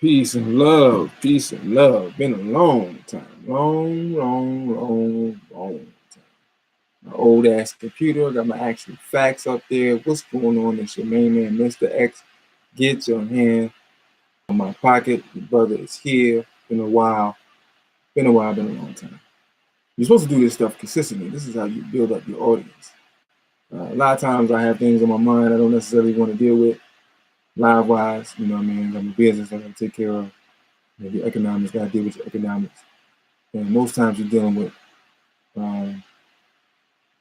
Peace and love. Peace and love. Been a long time. Long time. My old ass computer. Got my actual facts up there. What's going on? It's your main man, Mr. X. Get your hand on my pocket. Your brother is here. Been a while. Been a while. Been a long time. You're supposed to do this stuff consistently. This is how you build up your audience. A lot of times I have things on my mind I don't necessarily want to deal with live wise. You know what I mean? I'm a business I got to take care of. Your economics, got to deal with your economics. And most times you're dealing with um,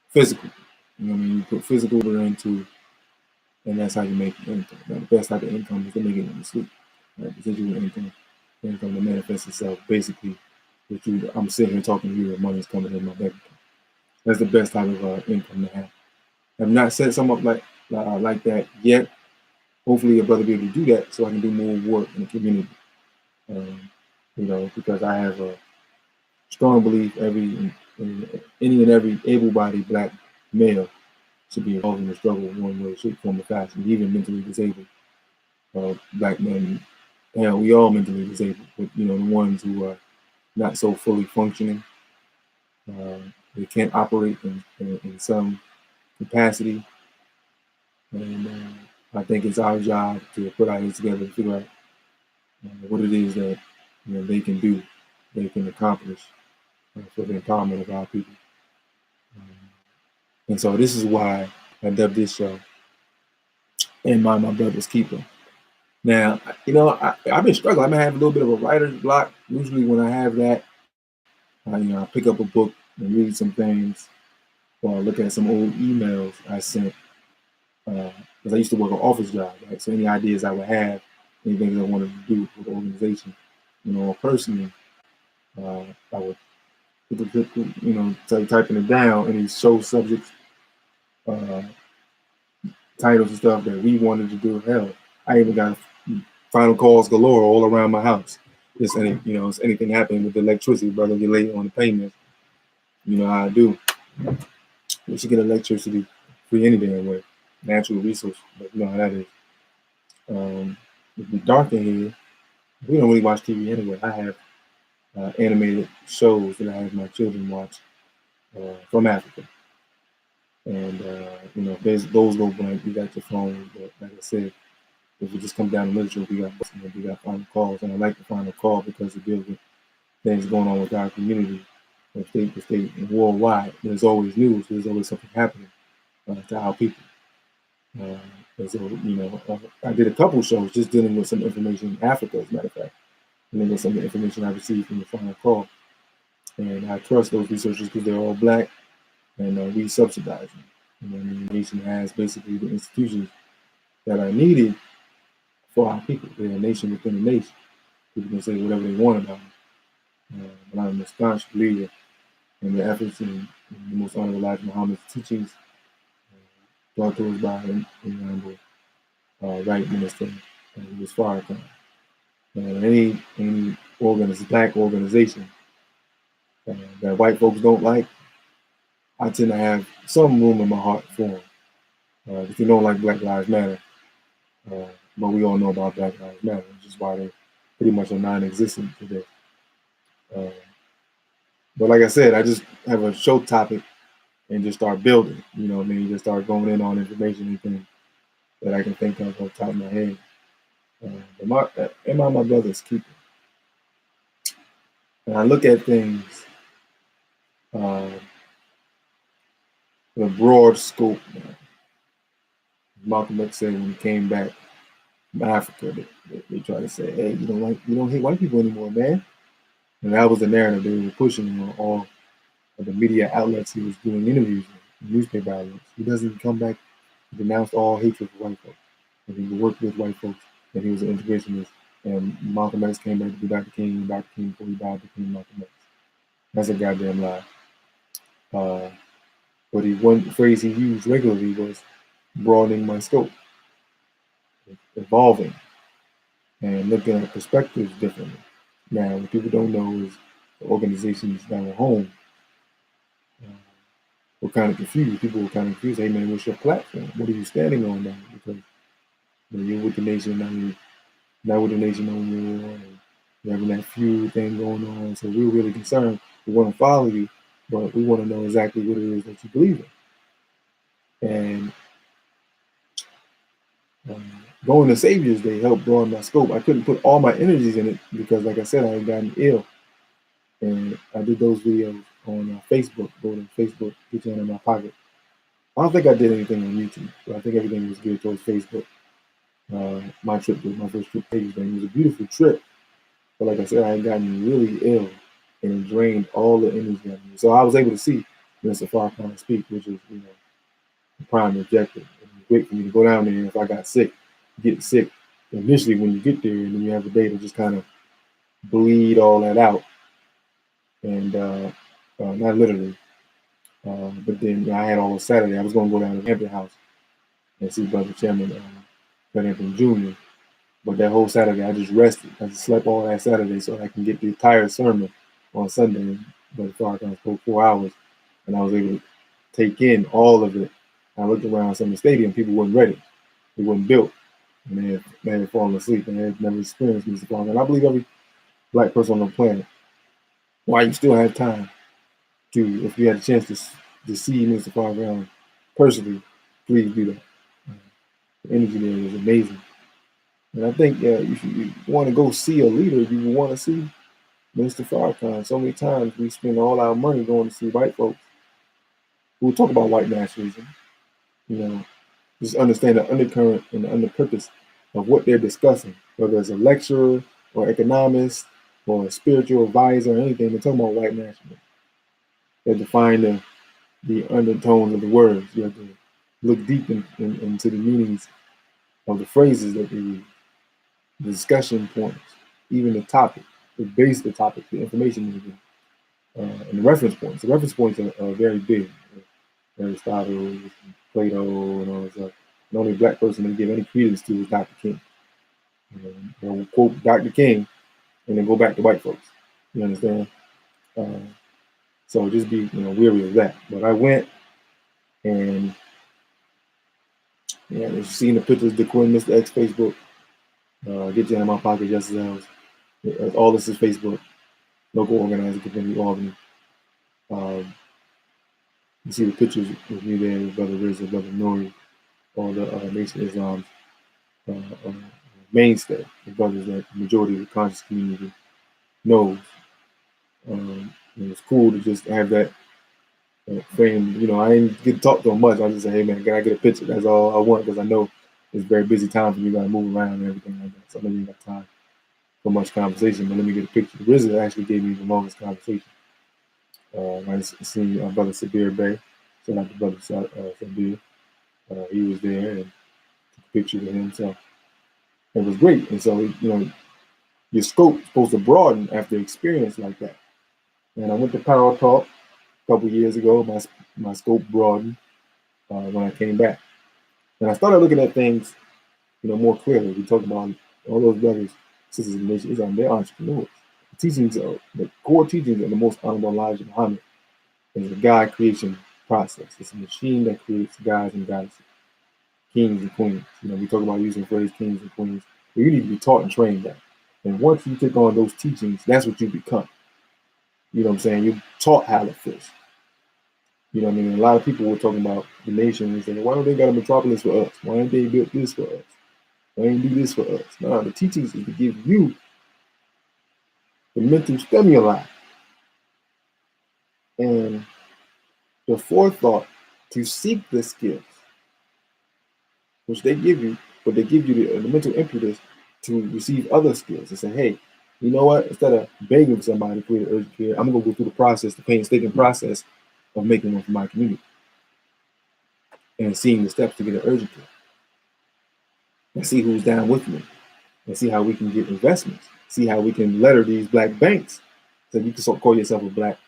physical. You know what I mean? You put physical into, and that's how you make income. Now, the best type of income is to make it when you sleep. Right? Residual income, income that manifests itself basically with you. I'm sitting here talking to you and money's coming in my bank account. That's the best type of income to have. I've not set some up like that yet. Hopefully, a brother be able to do that so I can do more work in the community. Because I have a strong belief any and every able-bodied black male should be involved in the struggle in one way, shape, form, or fashion. Even mentally disabled black men. Hell, we all mentally disabled, but the ones who are not so fully functioning, they can't operate in some capacity. And I think it's our job to put our heads together and figure out what it is that they can do, they can accomplish for the empowerment of our people. And so this is why I dubbed this show "And My Brother's Keeper." Now, I've been struggling. I've been having a little bit of a writer's block. Usually when I have that, I pick up a book and read some things, or look at some old emails I sent. Because I used to work an office job, right? So any ideas I would have, any things I wanted to do with the organization, or personally, I would start typing it down, and these show subjects, uh, titles and stuff that we wanted to do. Hell, I even got final calls galore all around my house. Just anything happening with the electricity, brother, get late on the payment. You know how I do. We should get electricity free any damn way. Natural resource, but you know how that is. It'd be dark in here. We don't really watch TV anyway. I have animated shows that I have my children watch from Africa. And, if those go blank, we got your phone. But like I said, if we just come down the literature, we got final calls. And I like the final call because it deals with things going on with our community, state to state, and worldwide. There's always news. There's always something happening to our people. And so, I did a couple shows just dealing with some information in Africa, as a matter of fact. And then there's some information I received from the final call. And I trust those researchers because they're all black, and we subsidize them. The nation has basically the institutions that are needed for our people. They're a nation within a nation. People can say whatever they want about them. But I'm a staunch believer in the efforts and the most honorable Elijah Muhammad's teachings brought to us by the right minister, who was Farrakhan. Any black organization that white folks don't like, I tend to have some room in my heart for them. If you don't like Black Lives Matter, but we all know about Black Lives Matter, which is why they pretty much are non-existent today. But like I said, I just have a show topic and just start building. You know what I mean? Just start going in on information and things that I can think of off the top of my head. Am I my brother's keeper? And I look at things in a broad scope. Malcolm X said when he came back from Africa, they try to say, "Hey, you don't hate white people anymore, man." And that was the narrative they were pushing on all of the media outlets he was doing interviews with, newspaper outlets. He doesn't come back and denounce all hatred for white folks. And he worked with white folks, and he was an integrationist. And Malcolm X came back to be Dr. King, and Dr. King, before he died, became Malcolm X. That's a goddamn lie. But one phrase he used regularly was broadening my scope, evolving, and looking at perspectives differently. Now, what people don't know is the organizations that were home were kind of confused. People were kind of confused. Hey, man, what's your platform? What are you standing on now? Because you're with the nation now. now with the nation on war, and you're having that feud thing going on. So we're really concerned. We want to follow you, but we want to know exactly what it is that you believe in. And going to Savior's Day helped broaden my scope. I couldn't put all my energies in it because, like I said, I had gotten ill. And I did those videos on Facebook. Go to Facebook, get you in my pocket. I don't think I did anything on YouTube, but I think everything was geared towards Facebook. My trip was my first trip to Savior's Day. It was a beautiful trip, but like I said, I had gotten really ill, and it drained all the energy out of me. So I was able to see Mr. Farrakhan speak, which is, the prime objective. It was great for me to go down there. And if I got sick, get sick initially when you get there, and then you have a day to just kind of bleed all that out. And not literally, but then I had all of Saturday. I was going to go down to Hampton House and see Brother Chairman Hampton Jr. But that whole Saturday, I just rested. I just slept all that Saturday so I can get the entire sermon on Sunday. But Farrakhan spoke 4 hours, and I was able to take in all of it. I looked around some of the stadium, people weren't ready. They weren't built. And they had fallen asleep and they had never experienced Mr. Farrakhan. And I believe every black person on the planet, while you still have time to, if you had a chance to see Mr. Farrakhan personally, please do that. The energy there is amazing. And I think if you want to go see a leader, you want to see Mr. Farrakhan. So many times we spend all our money going to see white folks who talk about white nationalism. Just understand the undercurrent and the underpurpose of what they're discussing, whether it's a lecturer or economist or a spiritual advisor or anything. They're talking about white nationalism. You have to find the undertones of the words. You have to look deep into the meanings of the phrases that they use, the discussion points, even the topic, the base of the topic, the information, and the reference points. The reference points are very big. Aristotle, Plato, and all that stuff. The only black person they give any credence to is Dr. King. They'll quote Dr. King and then go back to white folks. You understand? So just be weary of that. But I went and if you've seen the pictures, DeQuinn, Mr. X Facebook, get you in my pocket, just as all this is Facebook, local organizer community Albany. You see the pictures with me there, with Brother Rizzo, Brother Nori, all the Nation of Islam's mainstay, the brothers that the majority of the conscious community knows. It's cool to just have that frame. I ain't get to talk to them much. I just say, hey man, can I get a picture? That's all I want, because I know it's a very busy time for you. Got to move around and everything like that. So I know you got time for much conversation, but let me get a picture. Rizzo actually gave me the longest conversation. I seen Brother Sabir Bey. Shout out to Brother Sabir. He was there and took a picture with him. So it was great. And so, your scope is supposed to broaden after experience like that. And I went to Power Talk a couple years ago. My scope broadened when I came back. And I started looking at things, more clearly. We talked about all those brothers, sisters in the Nation Islam, they're entrepreneurs. The core teachings of the most honorable Elijah Muhammad is the God creation process. It's a machine that creates gods and goddesses, kings and queens. We talk about using the phrase kings and queens, but you need to be taught and trained that. And once you take on those teachings, that's what you become. You know what I'm saying? You're taught how to fish. You know what I mean? A lot of people were talking about the nation and saying, why don't they got a metropolis for us? Why ain't they built this for us? Why ain't do this for us? No, the teachings is to give you the mental stimuli and the forethought to seek the skills, which they give you, but they give you the mental impetus to receive other skills and say, hey, you know what? Instead of begging for somebody to create an urgent care, I'm going to go through the process, the painstaking process of making one for my community and seeing the steps to get an urgent care. And see who's down with me and see how we can get investments, see how we can letter these black banks. So you can call yourself a black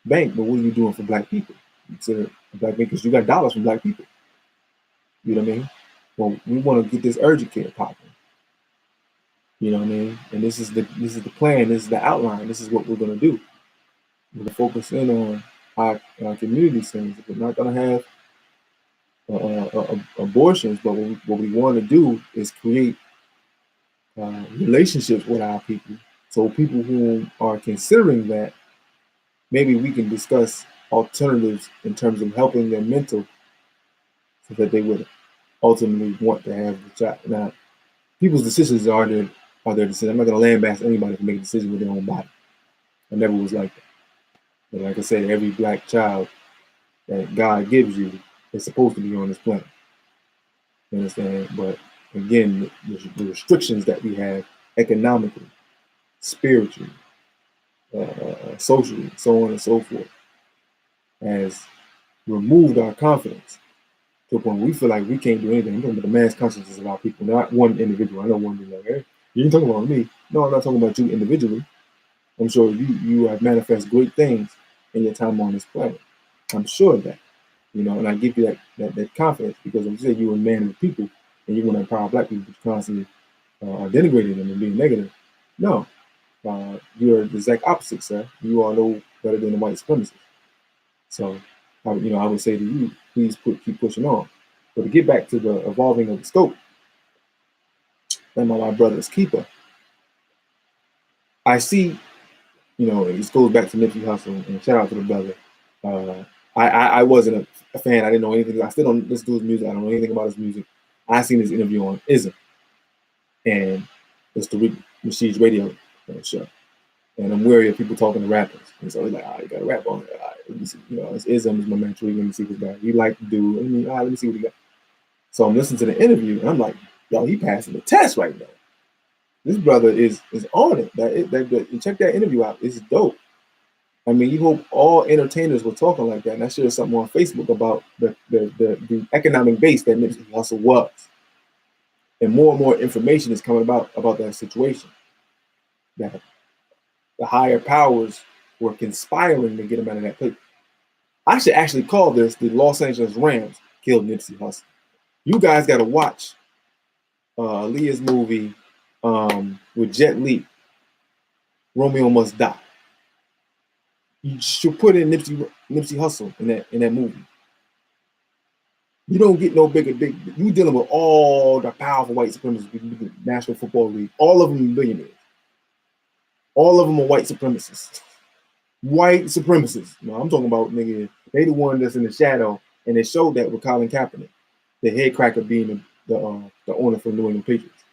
bank, but what are you doing for black people? It's a black bank because you got dollars from black people. You know what I mean? Well, we want to get this urgent care popping. You know what I mean? And this is the plan. This is the outline. This is what we're going to do. We're going to focus in on our community centers. We're not going to have abortions, but what we want to do is create relationships with our people. So people who are considering that, maybe we can discuss alternatives in terms of helping their mental, so that they would ultimately want to have the child. Now, people's decisions are their decisions. I'm not going to lambast anybody for making decisions with their own body. I never was like that. But like I said, every black child that God gives you is supposed to be on this planet. You understand? But again, the restrictions that we have economically, spiritually, socially, so on and so forth, has removed our confidence to a point where we feel like we can't do anything. I'm talking about the mass consciousness of our people, not one individual. I know one be like, hey, you ain't talking about me. No, I'm not talking about you individually. I'm sure you have manifest great things in your time on this planet. I'm sure of that. And I give you that confidence, because I'm saying you're a man of the people and you want to empower black people, but you're constantly denigrating them and being negative. No, you're the exact opposite, sir. You are no better than the white supremacists. So, I would say to you, please keep pushing on. But to get back to the evolving of the scope, and my brother's keeper, I see, it goes back to Nipsey Hussle, and shout out to the brother. I wasn't a fan. I didn't know anything. I still don't listen to his music. I don't know anything about his music. I seen his interview on ISM, and it's the Rashid's radio show. And I'm wary of people talking to rappers. And so he's like, you got to rap on it. All right, let me see. It's ISM is my man. Let me see what guy he like to do. Let me see what he got. So I'm listening to the interview, and I'm like, yo, he passing the test right now. This brother is on it. Check that interview out. It's dope. I mean, you hope all entertainers were talking like that. And I shared something on Facebook about the economic base that Nipsey Hussle was. And more information is coming about that situation. That the higher powers were conspiring to get him out of that place. I should actually call this the Los Angeles Rams killed Nipsey Hussle. You guys got to watch Aaliyah's movie with Jet Li, Romeo Must Die. You should put in Nipsey Hussle in that movie. You don't get no bigger. You dealing with all the powerful white supremacists, the National Football League. All of them are billionaires. All of them are white supremacists. White supremacists. No, I'm talking about, nigga, they the one that's in the shadow, and they showed that with Colin Kaepernick, the head cracker being the owner for New England Patriots.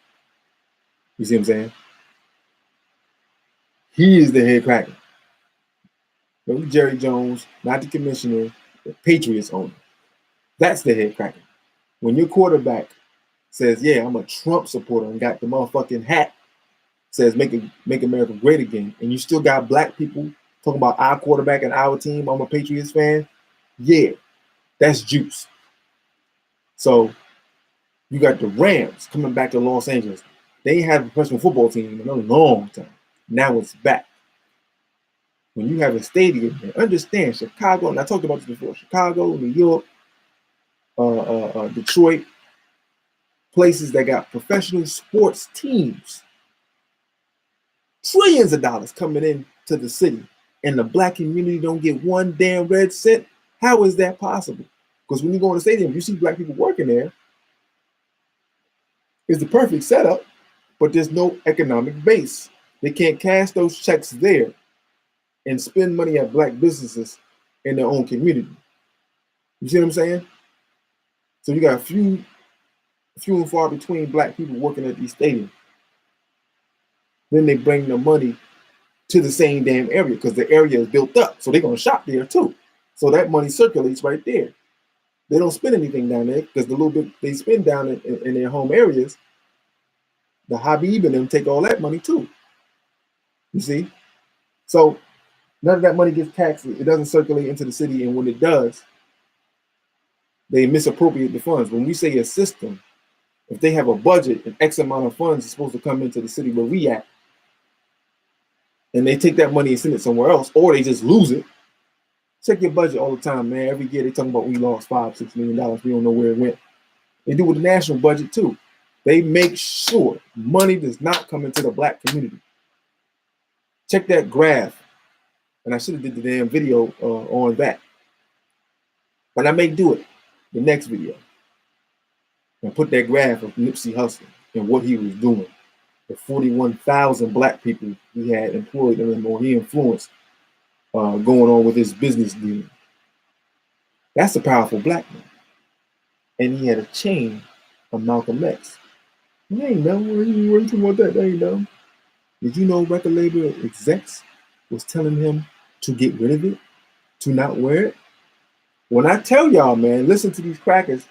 You see what I'm saying? He is the head cracker. Not Jerry Jones, not the commissioner, the Patriots owner. That's the head cracker. When your quarterback says, yeah, I'm a Trump supporter, and got the motherfucking hat, says make America great again, and you still got black people talking about our quarterback and our team, I'm a Patriots fan, yeah, that's juice. So you got the Rams coming back to Los Angeles. They ain't had a professional football team in a long time. Now it's back. When you have a stadium, understand Chicago, and I talked about this before, Chicago, New York, Detroit, places that got professional sports teams, trillions of dollars coming into the city, and the black community don't get one damn red cent. How is that possible? Because when you go in the stadium, you see black people working there. It's the perfect setup, but there's no economic base. They can't cash those checks there and spend money at black businesses in their own community. You see what I'm saying? So you got few and far between black people working at these stadiums. Then they bring the money to the same damn area because the area is built up. So they're going to shop there too. So that money circulates right there. They don't spend anything down there because the little bit they spend down in their home areas, the Habib and them take all that money too. You see? So none of that money gets taxed. It doesn't circulate into the city. And when it does, they misappropriate the funds. When we say a system, if they have a budget and X amount of funds is supposed to come into the city where we at, and they take that money and send it somewhere else, or they just lose it. Check your budget all the time, man. Every year they talking about we lost $5-6 million. We don't know where it went. They do with the national budget too. They make sure money does not come into the black community. Check that graph. And I should have did the damn video on that. But I may do it the next video. And put that graph of Nipsey Hussle and what he was doing the 41,000 black people he had employed him or he influenced going on with his business deal. That's a powerful black man. And he had a chain of Malcolm X. He ain't dumb. What are you talking about that? They ain't dumb. Did you know record label execs was telling him to get rid of it, to not wear it? When I tell y'all, man, listen to these crackers.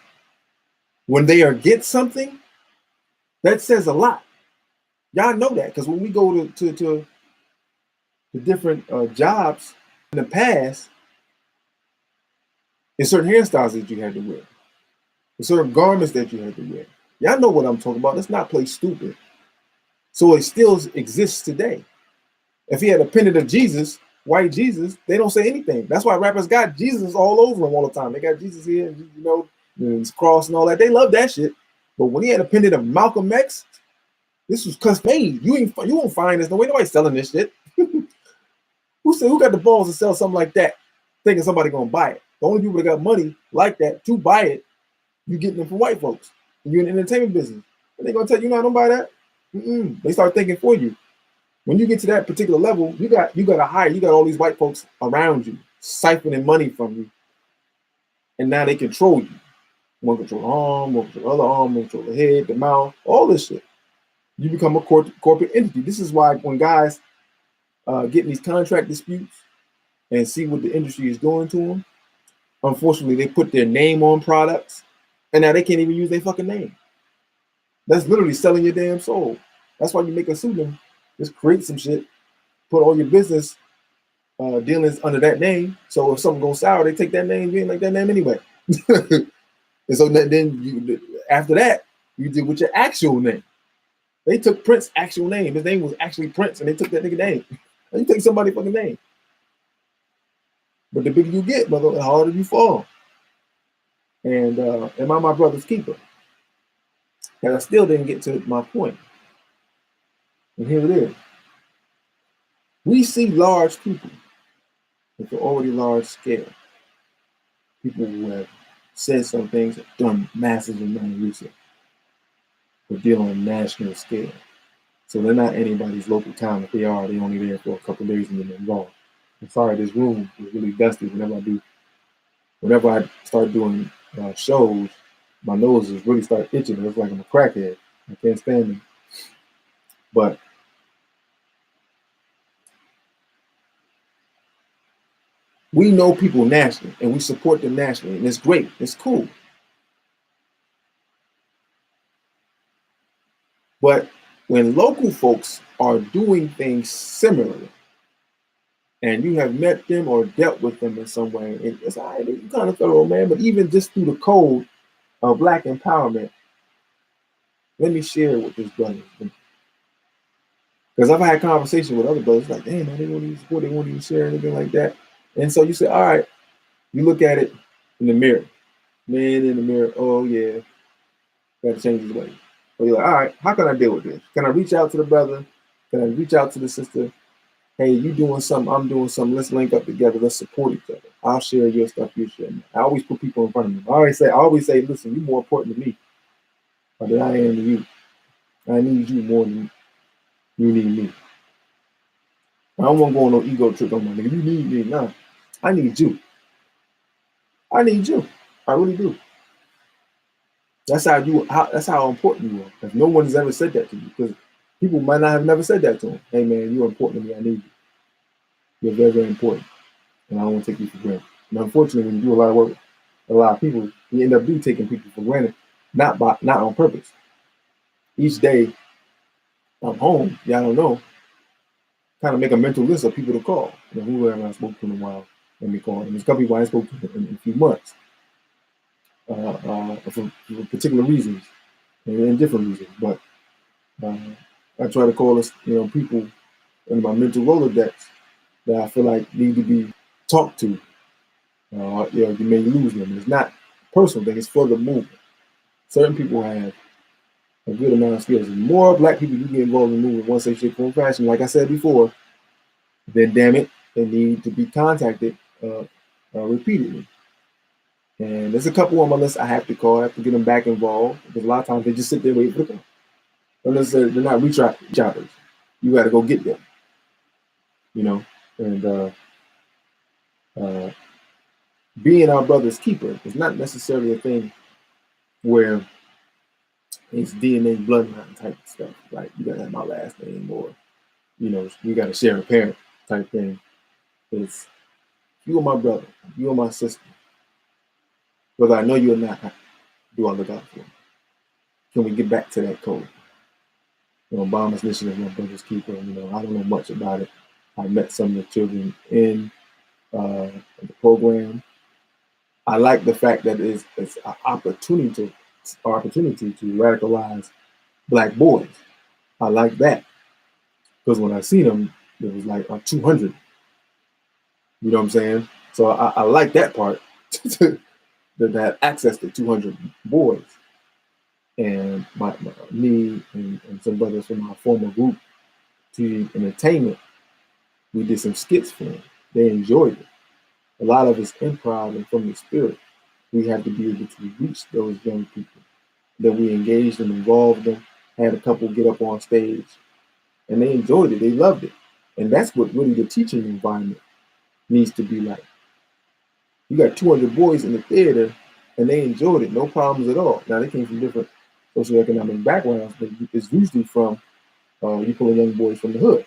When they are get something, that says a lot. Y'all know that because when we go to different jobs in the past, there's certain hairstyles that you had to wear, there's certain garments that you had to wear. Y'all know what I'm talking about. Let's not play stupid. So it still exists today. If he had a pendant of Jesus, white Jesus, they don't say anything. That's why rappers got Jesus all over them all the time. They got Jesus here, you know, his cross and all that. They love that shit. But when he had a pendant of Malcolm X, this was custom made. You won't find this. No way nobody selling this shit. Who got the balls to sell something like that, thinking somebody gonna buy it? The only people that got money like that to buy it, you getting them from white folks. And you're in the entertainment business. And they're gonna tell you, no, don't buy that. They start thinking for you. When you get to that particular level, you got to hire. You got all these white folks around you, siphoning money from you, and now they control you. One control the arm, one control the other arm, one control the head, the mouth, all this shit. You become a corporate entity. This is why when guys get in these contract disputes and see what the industry is doing to them, unfortunately, they put their name on products, and now they can't even use their fucking name. That's literally selling your damn soul. That's why you make a pseudonym. Just create some shit, put all your business dealings under that name. So if something goes sour, they take that name, you ain't like that name anyway. And so then you, after that, you did with your actual name. They took Prince's actual name. His name was actually Prince, and they took that nigga name. You take somebody's fucking name. But the bigger you get, brother, the harder you fall. And am I my brother's keeper? And I still didn't get to my point. And here it is. We see large people at the already large scale. People who have said some things, have done massive amount of research, but deal on a national scale. So they're not anybody's local town. If they are, they're only there for a couple of days and then they're involved. I'm sorry, this room is really dusty. Whenever I start doing shows, my nose is really start itching. It looks like I'm a crackhead. I can't stand it. But we know people nationally and we support them nationally, and it's great. It's cool. But when local folks are doing things similarly, and you have met them or dealt with them in some way, it's all right, you kind of thorough, man. But even just through the code of Black empowerment, let me share with this brother. Because I've had conversations with other brothers like, damn, man, they won't even support, they won't even share anything like that. And so you say, all right, you look at it in the mirror. Man in the mirror, oh yeah, got to change his way. So you're like, all right, how can I deal with this? Can I reach out to the brother? Can I reach out to the sister? Hey, you doing something, I'm doing something. Let's link up together. Let's support each other. I'll share your stuff, you share me. I always put people in front of me. I always say, listen, you're more important to me than I am to you. I need you more than you need me. I don't want to go on no ego trip on my nigga. You need me. Nah, I need you. I need you. I really do. That's how important you are. Because no one has ever said that to you. Because people might not have never said that to them. Hey man, you're important to me. I need you. You're very, very important. And I don't want to take you for granted. And unfortunately, when you do a lot of work with a lot of people, you end up taking people for granted, not on purpose. Each day I'm home, y'all don't know, kind of make a mental list of people to call. You know, whoever I spoke to in a while, let me call. And there's a couple people I spoke to in a few months for particular reasons and different reasons. But I try to call us, people in my mental Rolodex that I feel like need to be talked to. You may lose them. It's not a personal thing, it's for the movement. Certain people have a good amount of skills. The more Black people you get involved in the movement, one shape, form, fashion, like I said before, then damn it, they need to be contacted repeatedly. And there's a couple on my list I have to call. I have to get them back involved because a lot of times they just sit there waiting for the call. Unless they're not reach outers. You got to go get them, you know. And uh, being our brother's keeper is not necessarily a thing where it's DNA bloodline type stuff. Like you gotta have my last name, or you gotta share a parent type thing. It's you are my brother, you are my sister. Whether I know you or not, do I look out for you? Can we get back to that code? Obama's mission is my brother's keeper. I don't know much about it. I met some of the children in the program. I like the fact that it's an opportunity to radicalize Black boys. I like that because when I seen them, it was like 200. You know what I'm saying? So I like that part to have access to 200 boys. And me and some brothers from my former group, to Entertainment, we did some skits for them. They enjoyed it. A lot of it's improv and from the spirit. We have to be able to reach those young people. That we engaged them, involved them, had a couple get up on stage, and they enjoyed it. They loved it. And that's what really the teaching environment needs to be like. You got 200 boys in the theater, and they enjoyed it, no problems at all. Now, they came from different socioeconomic backgrounds, but it's usually from you pulling young boys from the hood.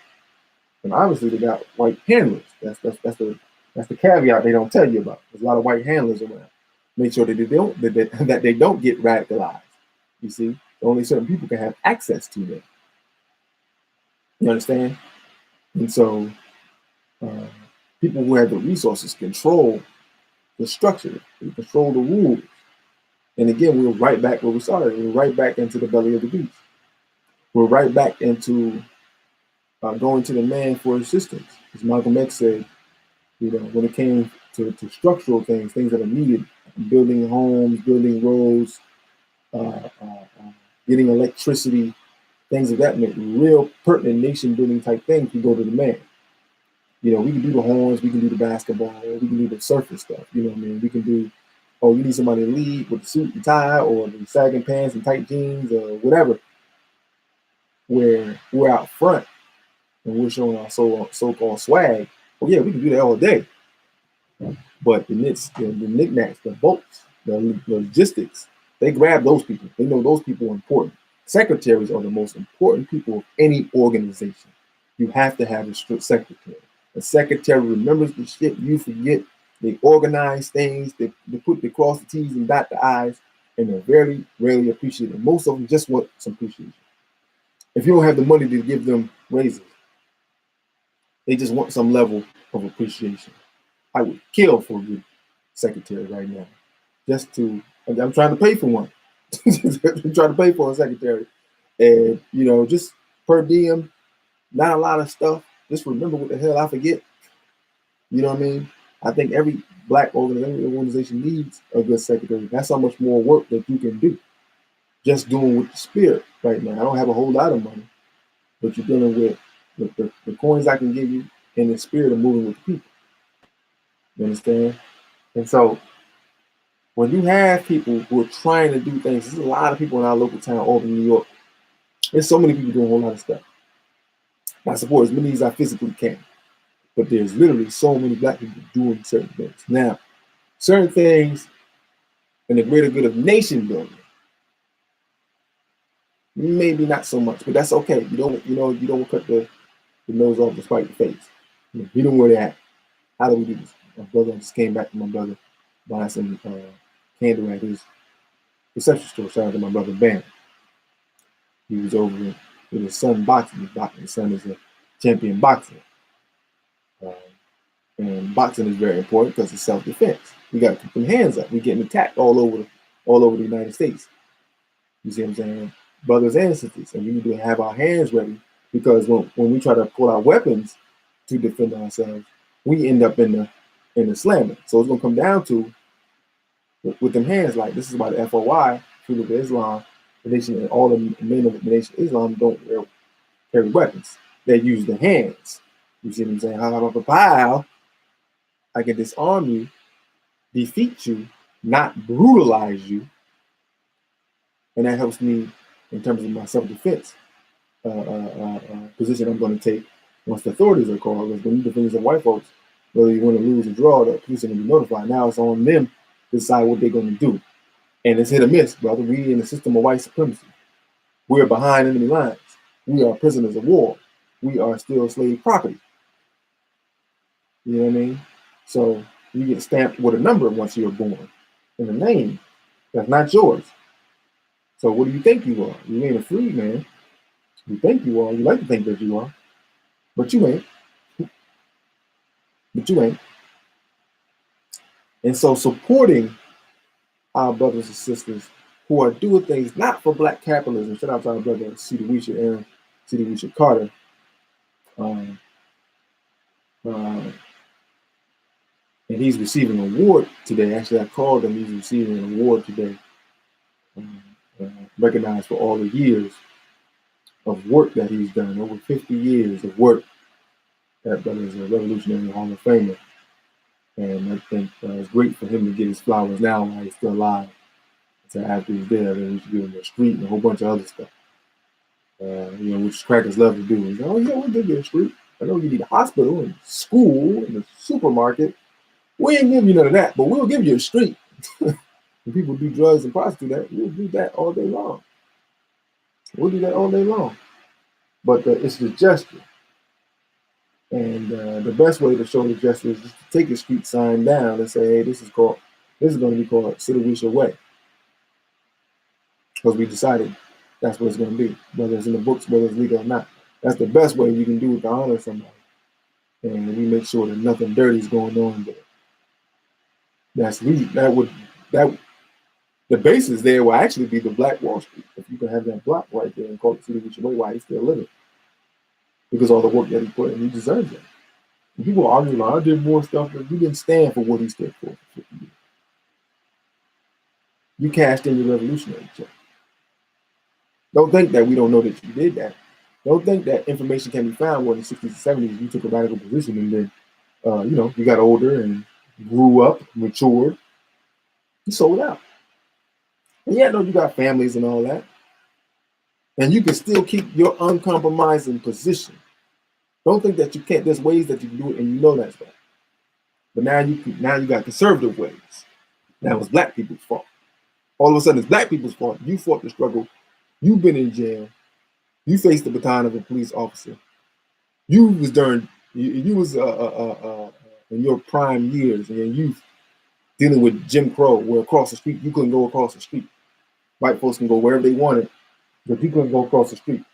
And obviously, they got white handlers. That's the caveat they don't tell you about. There's a lot of white handlers around. Make sure that they don't get radicalized. You see, only certain people can have access to them. You understand? And so, people who have the resources control the structure, they control the rules. And again, we're right back where we started. We're right back into the belly of the beast. We're right back into going to the man for assistance. As Malcolm X said, when it came to structural things that are needed, building homes, building roads, getting electricity, things of that nature, real pertinent nation building type things, we go to the man. We can do the horns, we can do the basketball, we can do the surface stuff. You know what I mean? We can do, you need somebody to lead with the suit and tie, or the sagging pants and tight jeans, or whatever, where we're out front and we're showing our so-called swag. Oh yeah, we can do that all day. But the knickknacks, the bolts, the logistics, they grab those people. They know those people are important. Secretaries are the most important people of any organization. You have to have a strict secretary. A secretary remembers the shit you forget. They organize things. They cross the T's and dot the I's, and they're very rarely appreciated. Most of them just want some appreciation. If you don't have the money to give them raises, they just want some level of appreciation. I would kill for a good secretary right now. I'm trying to pay for one. I'm trying to pay for a secretary. And, just per diem, not a lot of stuff. Just remember what the hell I forget. You know what I mean? I think every Black organization needs a good secretary. That's how much more work that you can do. Just doing with the spirit right now. I don't have a whole lot of money, but you're dealing with the coins I can give you and the spirit of moving with the people. You understand? And so when you have people who are trying to do things, there's a lot of people in our local town, Albany, New York. There's so many people doing a whole lot of stuff. I support as many as I physically can. But there's literally so many Black people doing certain things. Now, certain things in the greater good of nation building, maybe not so much, but that's okay. You don't cut the nose off to spite the face. You know where they're at. How do we do this? My brother just came back to my brother buying some candle at his reception store. Shout out to my brother Bam. He was over with his son boxing. His son is a champion boxer. And boxing is very important because it's self-defense. We got to keep them hands up. We're getting attacked all over the United States. You see what I'm saying? Brothers and sisters. And we need to have our hands ready, because when we try to pull out weapons to defend ourselves, we end up in the slamming. So it's going to come down to, with them hands, like this is why the FOI, Freedom of Islam, the nation, and all the men of the Nation of Islam don't carry weapons. They use the hands. You see what I'm saying? How I can disarm you, defeat you, not brutalize you. And that helps me in terms of my self-defense. position I'm going to take once the authorities are called. Because when you defend of white folks, whether you want to lose or draw, the police are going to be notified. Now it's on them to decide what they're going to do. And it's hit or miss, brother. We in the system of white supremacy. We're behind enemy lines. We are prisoners of war. We are still slave property. You know what I mean? So you get stamped with a number once you're born and a name that's not yours. So what do you think you are? You ain't a free man. You think you are. You like to think that you are, but you ain't. But you ain't. And so supporting our brothers and sisters who are doing things not for black capitalism. Shout out to our brother C.D. Weisha, Aaron C.D. Weisha Carter. And he's receiving an award today. Actually, I called him. He's receiving an award today, recognized for all the years of work that he's done. Over 50 years of work. That brother is a Revolutionary Hall of Famer. And I think it's great for him to get his flowers now while he's still alive. So after he's dead, then we should give him a street and a whole bunch of other stuff. Which crackers love to do. Oh, yeah, we did get a street. I know you need a hospital and school and a supermarket. We ain't give you none of that, but we'll give you a street. When people do drugs and prostitute that, we'll do that all day long. We'll do that all day long. But it's the gesture. And the best way to show the gesture is just to take a street sign down and say, hey, this is going to be called C.D. Weisha Way. Because we decided that's what it's going to be, whether it's in the books, whether it's legal or not. That's the best way you can do it to honor somebody. And we make sure that nothing dirty is going on there. The basis there will actually be the Black Wall Street. If you can have that block right there and call it C.D. Weisha Way while he's still living. Because all the work that he put in, he deserves it. And people argue, like, I did more stuff, but you didn't stand for what he stood for 50 years. You cashed in your revolutionary check. Don't think that we don't know that you did that. Don't think that information can be found where in the 60s and 70s you took a radical position and then, you got older and grew up, matured. You sold out. And yeah, no, you got families and all that. And you can still keep your uncompromising position. Don't think that you can't. There's ways that you can do it, and you know that's right. But now you got conservative ways. Now it's black people's fault. All of a sudden, it's black people's fault. You fought the struggle. You've been in jail. You faced the baton of a police officer. You was in your prime years and your youth dealing with Jim Crow, where across the street you couldn't go across the street. White folks can go wherever they wanted, but you couldn't go across the street.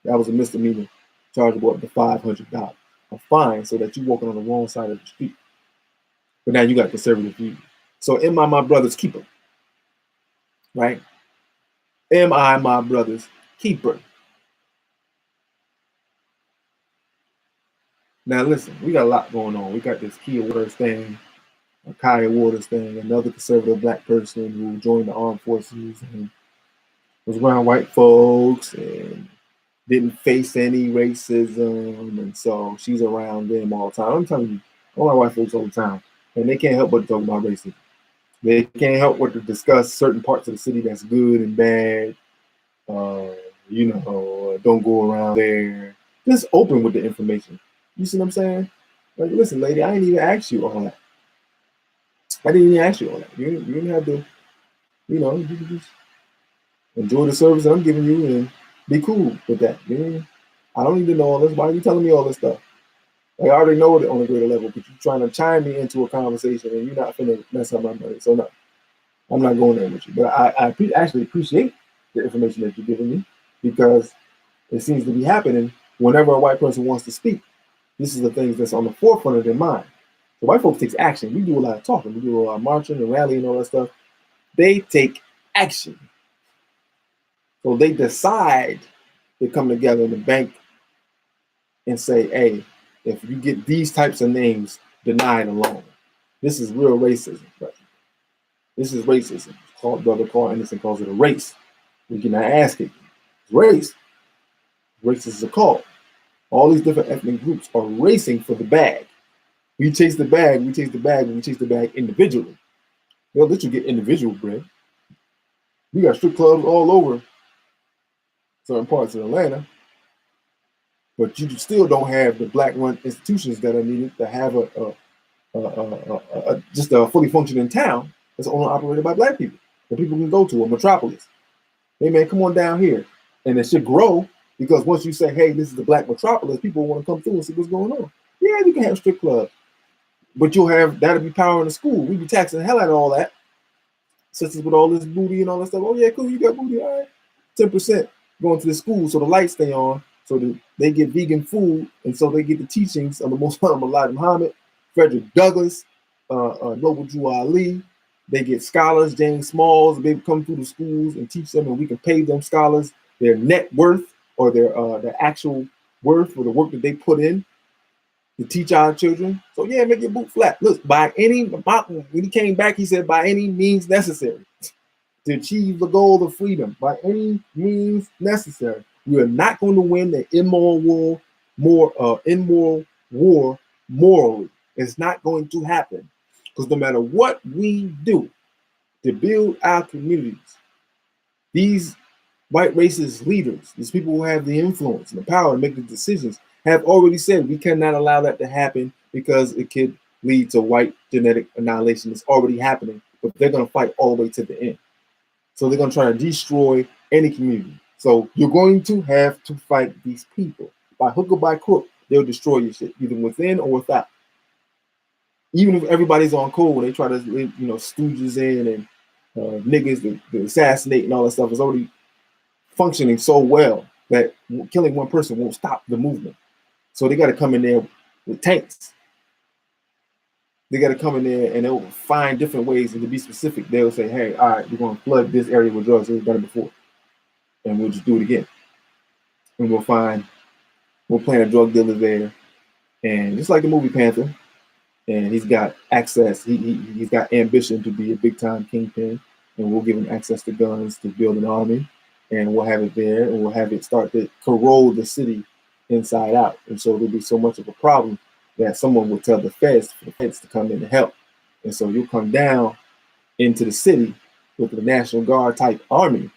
That was a misdemeanor, chargeable up to $500, a fine, so that you're walking on the wrong side of the street. But now you got conservative views. So am I my brother's keeper? Right? Am I my brother's keeper? Now listen, we got a lot going on. We got this Kia Waters thing, Kaya Waters thing, another conservative black person who joined the armed forces and was around white folks and didn't face any racism, and so she's around them all the time. I'm telling you, all my white folks all the time, and they can't help but talk about racism. They can't help but to discuss certain parts of the city that's good and bad. Don't go around there. Just open with the information. You see what I'm saying? Like, listen, lady, I didn't even ask you all that. I didn't even ask you all that. You didn't have to, you can just enjoy the service that I'm giving you and be cool with that. I don't need to know all this. Why are you telling me all this stuff? Like, I already know it on a greater level, but you're trying to chime me into a conversation and you're not finna mess up my money. So no, I'm not going there with you. But I actually appreciate the information that you're giving me, because it seems to be happening whenever a white person wants to speak. This is the things that's on the forefront of their mind. So white folks takes action. We do a lot of talking. We do a lot of marching and rallying and all that stuff. They take action. So they decide to come together in the bank and say, hey, if you get these types of names denied alone, this is real racism. Right? This is racism. Brother Carl Anderson calls it a race. We cannot ask it. It's race. Race is a cult. All these different ethnic groups are racing for the bag. We chase the bag, we chase the bag, we chase the bag individually. They'll let you get individual bread. We got strip clubs all over certain parts of Atlanta. but you still don't have the black-run institutions that are needed to have just a fully functioning town that's only operated by black people that people can go to, a metropolis. Hey man, come on down here, and it should grow because once you say, "Hey, this is the black metropolis," people want to come through and see what's going on. Yeah, you can have strip clubs, but you'll have that'll be power in the school. We be taxing the hell out of all that. Sisters with all this booty and all that stuff. Oh yeah, cool, you got booty, all right. 10% going to the school so the lights stay on, so that they get vegan food, and so they get the teachings of the Most Honorable Elijah Muhammad, Frederick Douglass, Noble Drew Ali. They get scholars, James Smalls. They come through the schools and teach them, and we can pay them scholars their net worth or their actual worth for the work that they put in to teach our children. So yeah, make your boot flat. Look, when he came back, he said, by any means necessary to achieve the goal of freedom, by any means necessary. We are not going to win the immoral war morally. It's not going to happen. Because no matter what we do to build our communities, these white racist leaders, these people who have the influence and the power to make the decisions, have already said we cannot allow that to happen because it could lead to white genetic annihilation. It's already happening, but they're going to fight all the way to the end. So they're going to try to destroy any community. So you're going to have to fight these people. By hook or by crook, they'll destroy your shit, either within or without. Even if everybody's on code, when they try to, stooges in and niggas to assassinate and all that stuff is already functioning so well that killing one person won't stop the movement. So they got to come in there with tanks. They got to come in there and they'll find different ways. And to be specific, they'll say, hey, all right, we're going to flood this area with drugs. We've done it before. And we'll just do it again. And we'll plant a drug dealer there. And just like the movie Panther, and he's got access, he's got ambition to be a big time kingpin. And we'll give him access to guns to build an army. And we'll have it there. And we'll have it start to corrode the city inside out. And so there'll be so much of a problem that someone will tell the feds for the feds to come in to help. And so you'll come down into the city with the National Guard type army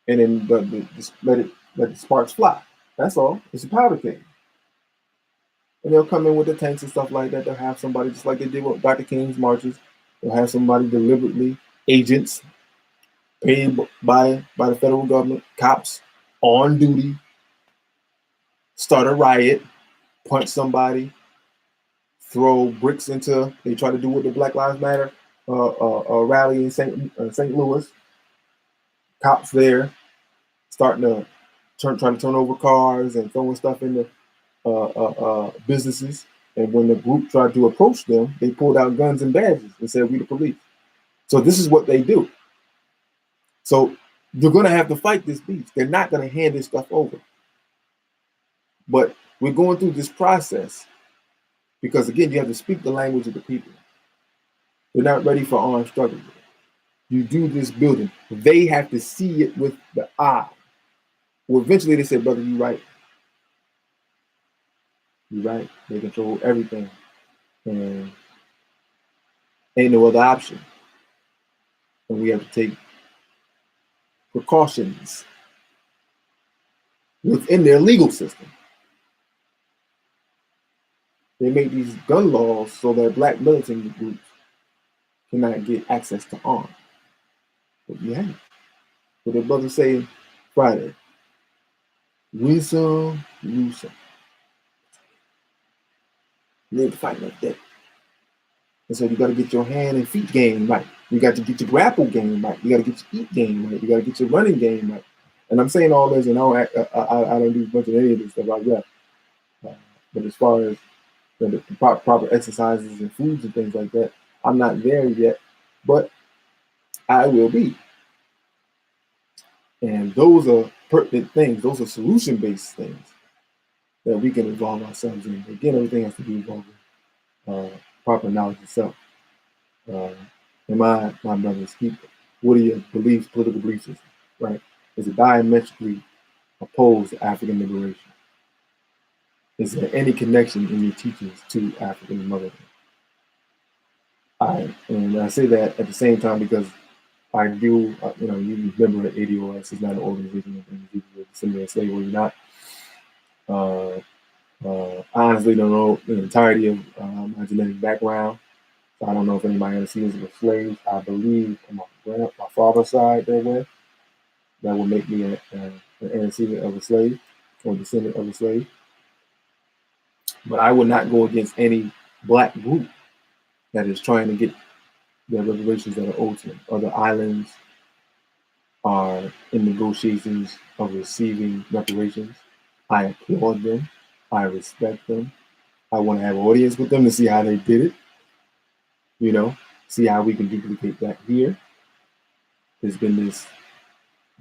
and then let the sparks fly. That's all. It's a powder keg. And they'll come in with the tanks and stuff like that. They'll have somebody, just like they did with Dr. King's marches, they'll have somebody deliberately, agents paid by the federal government, cops on duty, start a riot, punch somebody, throw bricks into, they try to do with the Black Lives Matter rally in St. Louis. Cops there starting to trying to turn over cars and throwing stuff into businesses. And when the group tried to approach them, they pulled out guns and badges and said, "We the police." So this is what they do. So you're going to have to fight this beast. They're not going to hand this stuff over. But we're going through this process because, again, you have to speak the language of the people. They're not ready for armed struggle. You do this building. They have to see it with the eye. Well, eventually they said, "Brother, you right. You right. They control everything. And ain't no other option. And we have to take precautions within their legal system." They make these gun laws so that black militant groups cannot get access to arms. But yeah, what the brother say Friday, win some, lose some. You need to fight like that. And so you got to get your hand and feet game right. You got to get your grapple game right. You got to get your eat game right. You got to get your running game right. And I'm saying all this, and I don't do much of any of this stuff like that. But as far as the proper exercises and foods and things like that, I'm not there yet, but I will be. And those are pertinent things. Those are solution-based things that we can involve ourselves in. Again, everything has to be involved in proper knowledge itself. And my brothers, what are your beliefs, political beliefs, right? Is it diametrically opposed to African liberation? Is there any connection in your teachings to African motherhood? And I say that at the same time because I do, you remember that ADOS is not an organization that is similar to slavery or not. I honestly don't know the entirety of my genetic background. So I don't know if anybody antecedents were slaves. I believe on my father's side there were. That would make me an antecedent of a slave or descendant of a slave. But I would not go against any black group that is trying to get their reparations that are owed to them. Other islands are in negotiations of receiving reparations. I applaud them. I respect them. I want to have an audience with them to see how they did it, see how we can duplicate that here. There's been this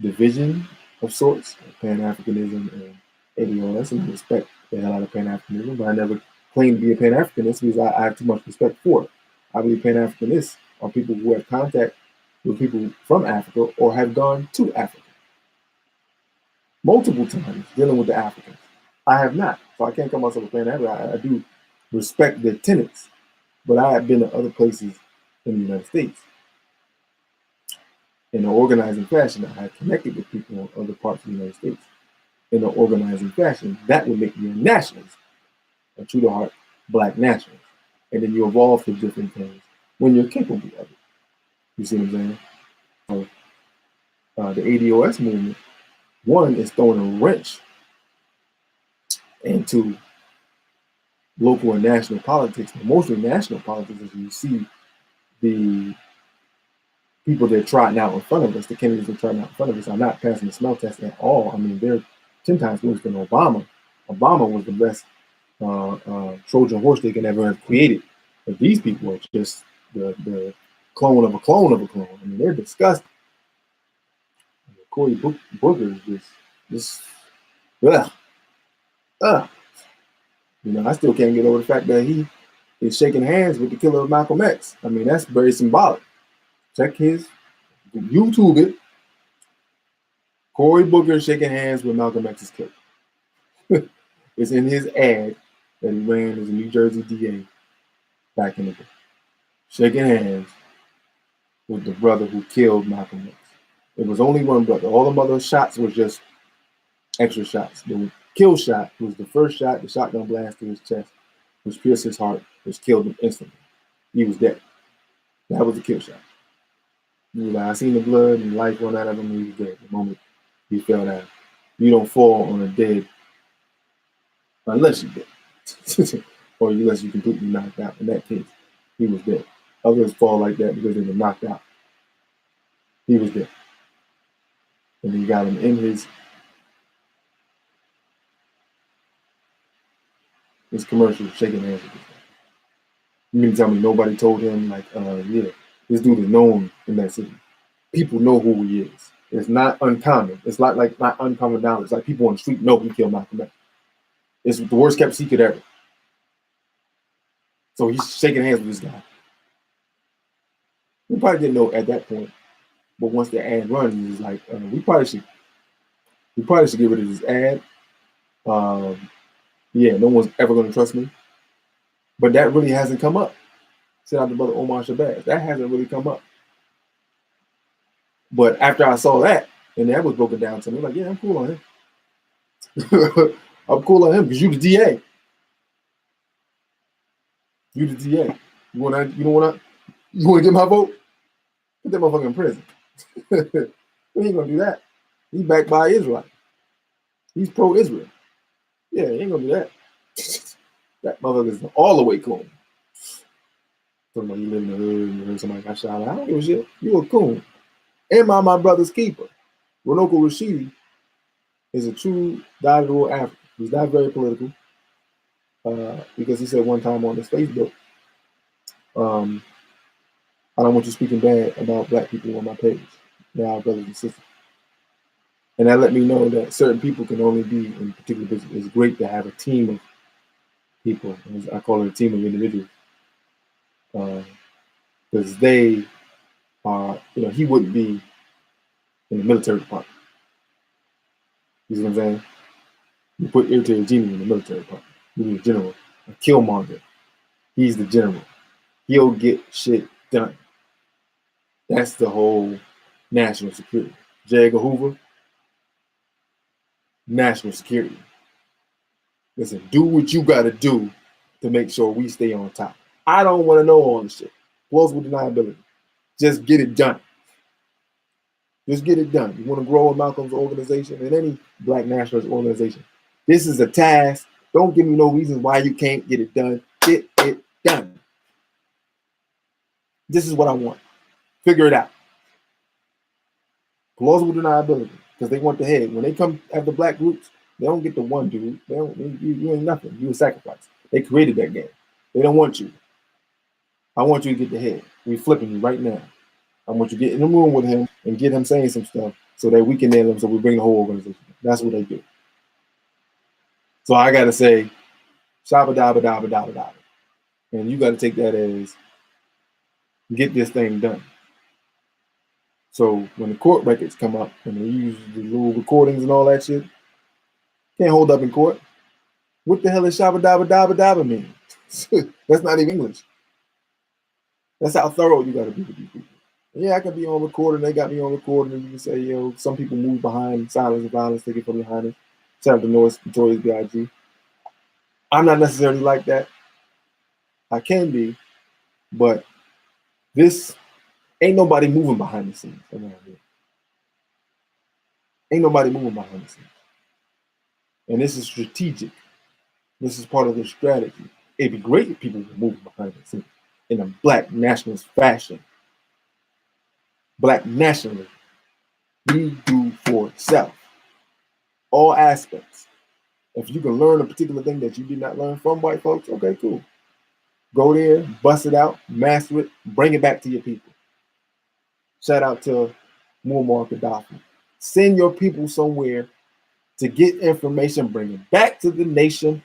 division of sorts, Pan-Africanism and ADOS, and I respect the hell out of Pan-Africanism, but I never claimed to be a Pan-Africanist because I have too much respect for it. I believe Pan-Africanists are people who have contact with people from Africa or have gone to Africa multiple times dealing with the Africans. I have not, so I can't call myself a Pan-African. I do respect their tenets, but I have been to other places in the United States. In an organizing fashion, I have connected with people in other parts of the United States. In an organizing fashion, that would make me a nationalist, a true to heart black nationalist. And then you evolve to different things when you're capable of it. You see what I'm saying? So, the ADOS movement, one, is throwing a wrench into local and national politics, but mostly national politics, as you see the people that are trotting out in front of us, the candidates that are trotting out in front of us, are not passing the smell test at all. I mean, they're 10 times worse than Obama. Obama was the best Trojan horse they can ever have created. But these people are just the clone of a clone of a clone. I mean, they're disgusting. Cory Booker is just ugh. I still can't get over the fact that he is shaking hands with the killer of Malcolm X. I mean, that's very symbolic. Check his YouTube it. Cory Booker shaking hands with Malcolm X's killer. It's in his ad that he ran as a New Jersey DA back in the day. Shaking hands with the brother who killed Malcolm X. It was only one brother. All the other shots were just extra shots. The kill shot was the first shot, the shotgun blast to his chest, which pierced his heart, which killed him instantly. He was dead. That was the kill shot. I seen the blood and life run out of him, and he was dead the moment he fell down. You don't fall on a dead unless you're dead. Or unless you're completely knocked out. In that case, he was dead. Others fall like that because they were knocked out. He was dead. And he got him in his commercial shaking hands with this guy. You mean to tell me nobody told him, like, yeah, this dude is known in that city. People know who he is. It's not uncommon. It's not uncommon knowledge. Like people on the street know he killed Malcolm X. It's the worst kept secret ever. So he's shaking hands with this guy. We probably didn't know at that point, but once the ad runs, he's like, we probably should get rid of this ad. Yeah, no one's ever going to trust me. But that really hasn't come up. Shout out to brother Omar Shabazz. That hasn't really come up. But after I saw that, and that was broken down to me, like, yeah, I'm cool on him. I'm cool on him because you the DA. You the DA. You want to get my vote? Put that motherfucker in prison. We ain't gonna do that. He's backed by Israel. He's pro-Israel. Yeah, he ain't gonna do that. That motherfucker's all the way cool. So you live in the hood and you heard somebody got shot. I don't give a shit. You a coon. And my brother's keeper. Runoko Rashidi is a true dyed-in-the-wool African. He's not very political because he said one time on his Facebook, I don't want you speaking bad about black people on my page. They're our brothers and sisters. And that let me know that certain people can only be in particular business. It's great to have a team of people. I call it a team of individuals. Because they are, he wouldn't be in the military department. You see what I'm saying? You put Irritated Genie in the military department. He's a general, a killmonger. He's the general. He'll get shit done. That's the whole national security. J. Edgar Hoover, national security. Listen, do what you got to do to make sure we stay on top. I don't want to know all this shit. Plausible deniability. Just get it done. Just get it done. You want to grow a Malcolm's organization and any Black nationalist organization. This is a task. Don't give me no reasons why you can't get it done. Get it done. This is what I want. Figure it out. Plausible deniability, because they want the head. When they come after Black groups, they don't get the one dude. They don't. You ain't nothing. You a sacrifice. They created that game. They don't want you. I want you to get the head. We flipping you right now. I want you to get in the room with him and get him saying some stuff so that we can nail him. So we bring the whole organization. That's what they do. So I got to say, shabba dabba dabba dabba dabba, and you got to take that as get this thing done. So when the court records come up and they use the little recordings and all that shit, can't hold up in court. What the hell is shabba dabba dabba dabba mean? That's not even English. That's how thorough you got to be with these people. Yeah, I can be on recording. They got me on recording, and you can say, yo, some people move behind silence and violence, take it from behind us. Shout out to Notorious B.I.G. I'm not necessarily like that. I can be, but this ain't nobody moving behind the scenes. Ain't nobody moving behind the scenes. And this is strategic. This is part of the strategy. It'd be great if people were moving behind the scenes in a Black nationalist fashion. Black nationalism. We do for self. All aspects. If you can learn a particular thing that you did not learn from white folks, okay, cool. Go there, bust it out, master it, bring it back to your people. Shout out to Muammar Gaddafi. Send your people somewhere to get information, bring it back to the nation.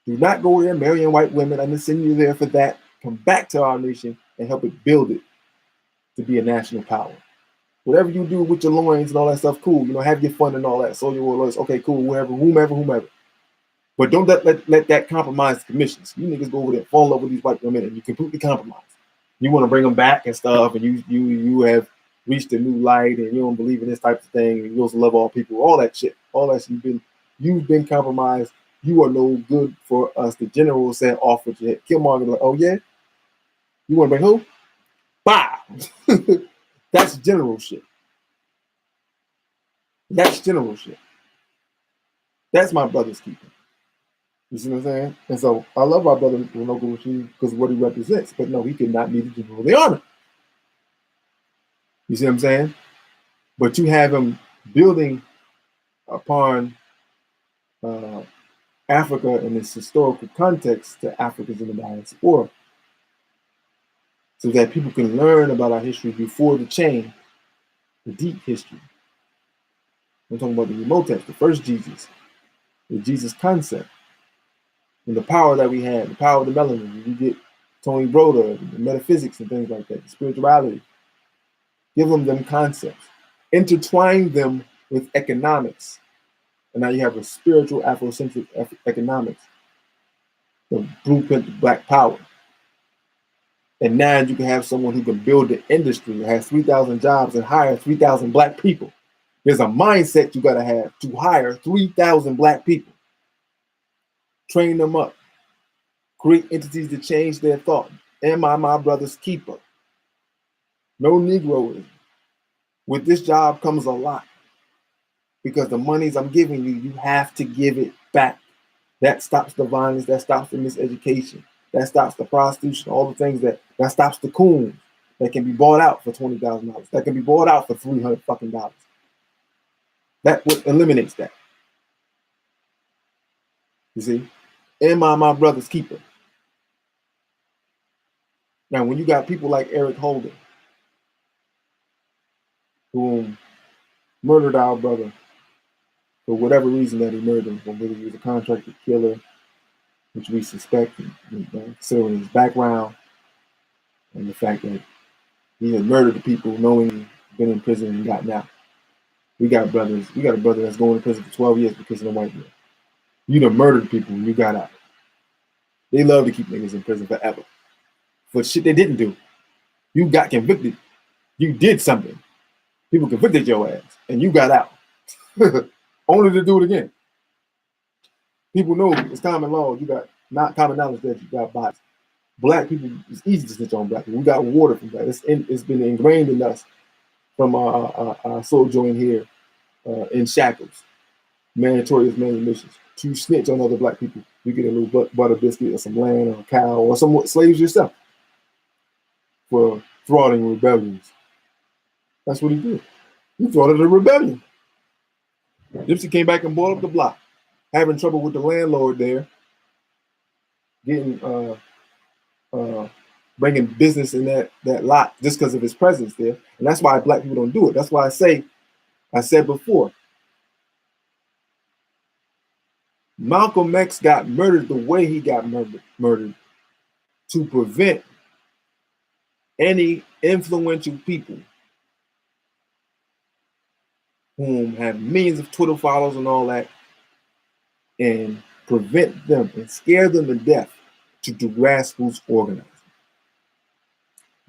Do not go there marrying white women. I'm just sending you there for that. Come back to our nation and help it build it to be a national power. Whatever you do with your loins and all that stuff, cool. You know, have your fun and all that. So your lawyers, okay, cool, whomever. But don't let that compromise the commissions. You niggas go over there, fall in love with these white women, and you completely compromise. You want to bring them back and stuff, and you have reached a new light, and you don't believe in this type of thing, and you also love all people, all that shit. All that shit, you've been compromised. You are no good for us. The general said off with your head. Killmonger like, oh yeah? You want to bring who? Bah! That's general shit. That's general shit. That's my brother's keeper. You see what I'm saying? And so I love our brother Winoku Rashid because of what he represents. But no, he could not be the general of the army. You see what I'm saying? But you have him building upon Africa in its historical context to Africans in the diaspora, so that people can learn about our history before the change, the deep history. I'm talking about the Emotex, the first Jesus, the Jesus concept, and the power that we had, the power of the melanin. You get Tony Broda, the metaphysics and things like that, the spirituality. Give them concepts. Intertwine them with economics. And now you have a spiritual Afrocentric economics, the blueprint of Black power. And now you can have someone who can build the industry that has 3,000 jobs and hire 3,000 Black people. There's a mindset you got to have to hire 3,000 Black people. Train them up. Create entities to change their thought. Am I my brother's keeper? No Negroism. With this job comes a lot. Because the monies I'm giving you, you have to give it back. That stops the violence. That stops the miseducation. That stops the prostitution. All the things that stops the coons that can be bought out for $20,000. That can be bought out for $300 fucking dollars. That eliminates that. You see? Am I my brother's keeper? Now, when you got people like Eric Holder, who murdered our brother for whatever reason that he murdered him, whether he was a contracted killer, which we suspect, considering his background and the fact that he had murdered the people knowing he'd been in prison and gotten out. We got a brother that's going to prison for 12 years because of the white man. You done murdered people and you got out. They love to keep niggas in prison forever for shit they didn't do. You got convicted. You did something. People convicted your ass and you got out. Only to do it again. People know it's common law. You got not common knowledge that you got bots. Black people, it's easy to snitch on black people. We got water from that. It's been ingrained in us from our sojourn here in shackles. Mandatory as missions to snitch on other black people. You get a little butter biscuit or some land or a cow or some slaves yourself for thwarting rebellions. That's what he did. He thwarted a rebellion. Gypsy came back and bought up the block, having trouble with the landlord there, getting bringing business in that lot just because of his presence there. And that's why black people don't do it. That's why I said before, Malcolm X got murdered the way he got murdered to prevent any influential people whom have millions of Twitter followers and all that, and prevent them and scare them to death to do grassroots organizing.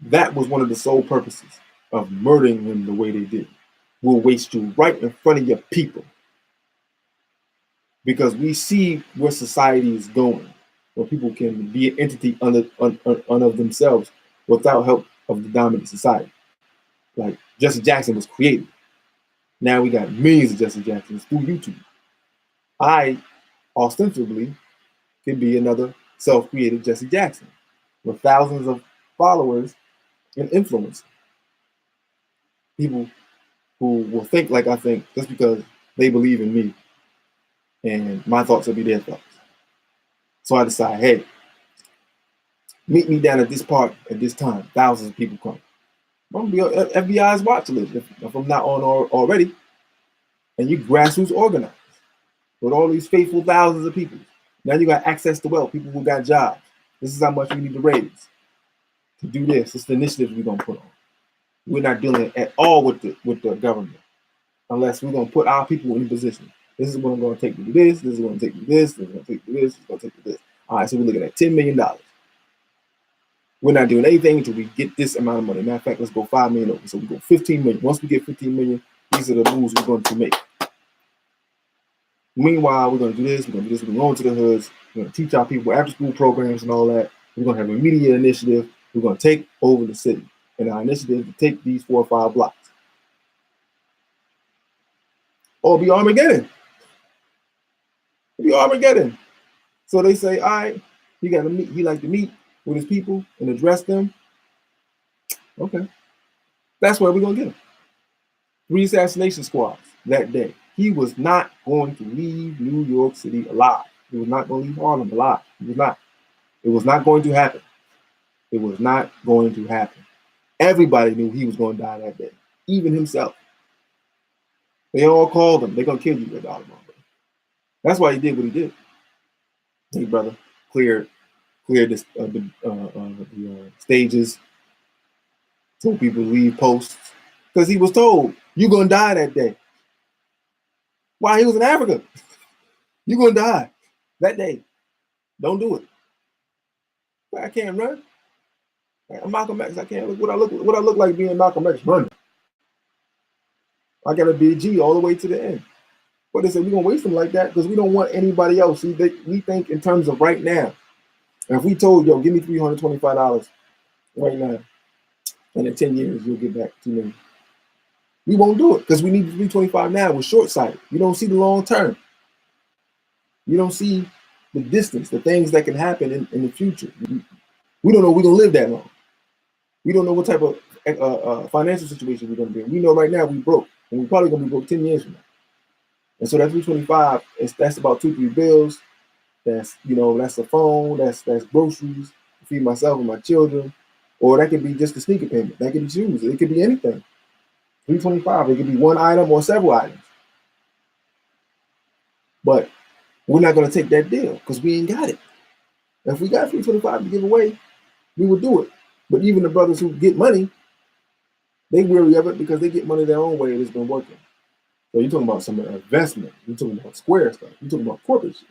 That was one of the sole purposes of murdering him the way they did. We'll waste you right in front of your people. Because we see where society is going, where people can be an entity unto themselves without help of the dominant society. Like Jesse Jackson was created. Now we got millions of Jesse Jacksons through YouTube. I ostensibly could be another self-created Jesse Jackson with thousands of followers and influence. People who will think like I think just because they believe in me. And my thoughts will be their thoughts. So I decide, hey, meet me down at this park at this time. Thousands of people come. I'm gonna be on FBI's watch list if I'm not on already. And you grassroots organize with all these faithful thousands of people. Now you got access to wealth, people who got jobs. This is how much we need to raise to do this. It's the initiative we're gonna put on. We're not dealing at all with the government unless we're gonna put our people in position. This is what I'm going to take to do this. This is going to take to do this. This is going to take to do this. This is going to take to this. All right, so we're looking at $10 million. We're not doing anything until we get this amount of money. Matter of fact, let's go $5 million over. So we go 15 million. Once we get 15 million, these are the moves we're going to make. Meanwhile, we're going to do this. We're going to do this. We're going to go into the hoods. We're going to teach our people after-school programs and all that. We're going to have a media initiative. We're going to take over the city. And our initiative to take these 4 or 5 blocks. Or be Armageddon. Be Armageddon. So they say, all right, he like to meet with his people and address them. Okay. That's where we're gonna get him. 3 assassination squads that day. He was not going to leave New York City alive. He was not going to leave Harlem alive. He was not. It was not going to happen. It was not going to happen. Everybody knew he was going to die that day, even himself. They all called him. They're gonna kill you, Red Oliver. That's why he did what he did. Hey, brother, clear this, the stages. Told people to leave posts because he was told you're gonna die that day. Why? He was in Africa. You're gonna die that day. Don't do it. I can't run. I'm Malcolm X. I can't look what I look like being Malcolm X running. I gotta be a G all the way to the end. But they said we're gonna waste them like that because we don't want anybody else. See, we think in terms of right now. And if we told, yo, give me $325 right now, and in 10 years you'll get back $2 million. We won't do it because we need $325 now. We're short-sighted. You don't see the long term. You don't see the distance, the things that can happen in the future. We don't know we're gonna live that long. We don't know what type of financial situation we're gonna be in. We know right now we broke, and we're probably gonna be broke 10 years from now. And so that 325, that's about 2-3 bills. That's that's a phone. That's groceries to feed myself and my children, or that could be just a sneaker payment. That could be shoes. It could be anything. 325. It could be one item or several items. But we're not going to take that deal because we ain't got it. If we got 325 to give away, we would do it. But even the brothers who get money, they weary of it because they get money their own way and it's been working. So you're talking about some investment. You're talking about square stuff. You're talking about corporate shit.